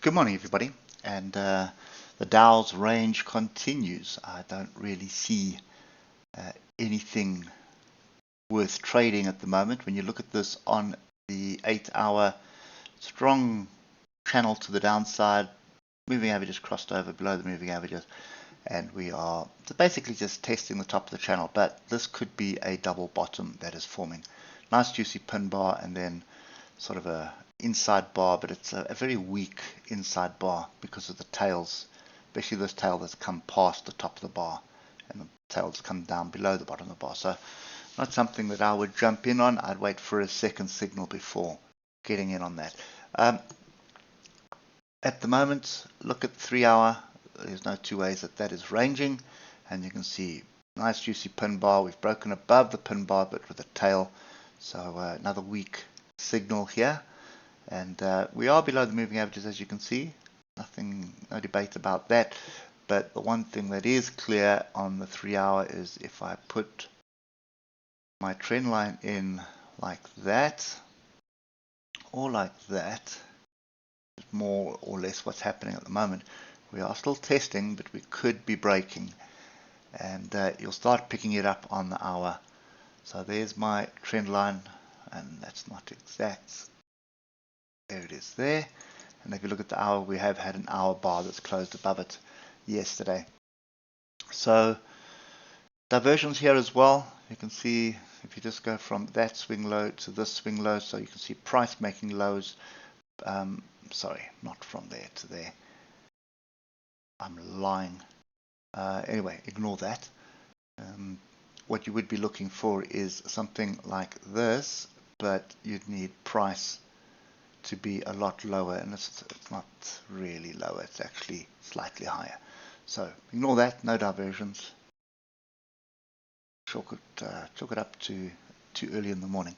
Good morning, everybody. And the Dow's range continues. I don't really see anything worth trading at the moment. When you look at this on the 8-hour, strong channel to the downside, moving averages crossed over below the moving averages, and we are basically just testing the top of the channel. But this could be a double bottom that is forming. Nice juicy pin bar, and then sort of a inside bar, but it's a very weak inside bar because of the tails, especially this tail that's come past the top of the bar and the tail that's come down below the bottom of the bar. So not something that I would jump in on. I'd wait for a second signal before getting in on that. At the moment, look at the 3-hour. There's no two ways that is ranging, and you can see nice juicy pin bar. We've broken above the pin bar but with a tail, so another weak signal here. And we are below the moving averages, as you can see. No debate about that. But the one thing that is clear on the 3-hour is if I put my trend line in like that or like that, more or less what's happening at the moment. We are still testing, but we could be breaking, and you'll start picking it up on the hour. So there's my trend line, and that's not exact. There it is there. And if you look at the hour, we have had an hour bar that's closed above it yesterday. So diversions here as well. You can see if you just go from that swing low to this swing low, so you can see price making lows. Sorry, not from there to there. I'm lying. Anyway, ignore that. What you would be looking for is something like this, but you'd need price to be a lot lower, and it's not really lower, it's actually slightly higher. So ignore that, no diversions. Chalk it up to too early in the morning.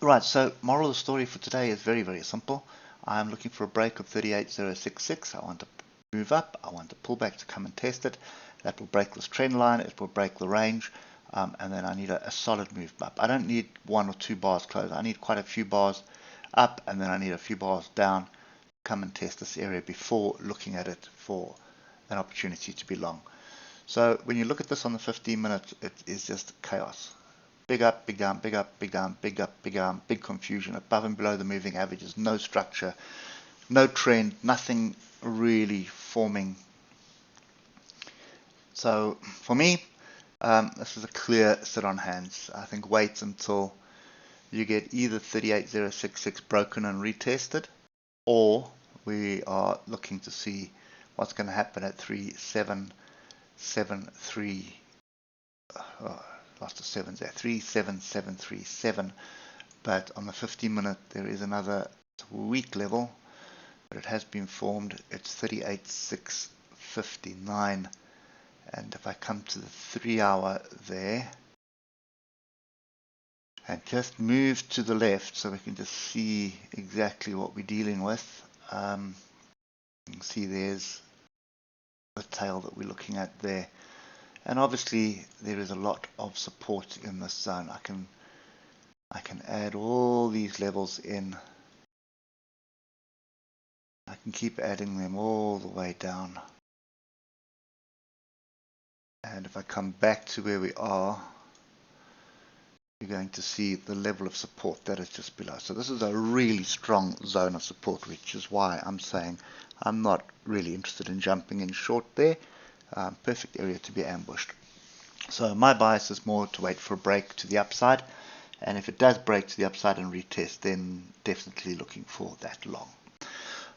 Right, so moral of the story for today is very, very simple. I'm looking for a break of 38,066. I want to move up. I want to pull back to come and test it. That will break this trend line. It will break the range. And then I need a solid move up. I don't need 1 or 2 bars close. I need quite a few bars up, and then I need a few bars down. Come and test this area before looking at it for an opportunity to be long. So when you look at this on the 15-minute, it is just chaos. Big up, big down, big up, big down, big up, big down, big confusion. Above and below the moving averages, no structure, no trend, nothing really forming. So for me, this is a clear sit on hands. I think wait until you get either 38,066 broken and retested, or we are looking to see what's going to happen at 3773. Lost the 7s there, 37737. But on the 15-minute, there is another weak level, but it has been formed. It's 38,659. And if I come to the 3-hour there and just move to the left so we can just see exactly what we're dealing with, you can see there's the tail that we're looking at there. And obviously there is a lot of support in this zone. I can add all these levels in. I can keep adding them all the way down. And if I come back to where we are, you're going to see the level of support that is just below. So this is a really strong zone of support, which is why I'm saying I'm not really interested in jumping in short there. Perfect area to be ambushed. So my bias is more to wait for a break to the upside, and if it does break to the upside and retest, then definitely looking for that long.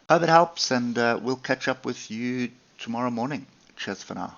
Hope it helps, and we'll catch up with you tomorrow morning. Cheers for now.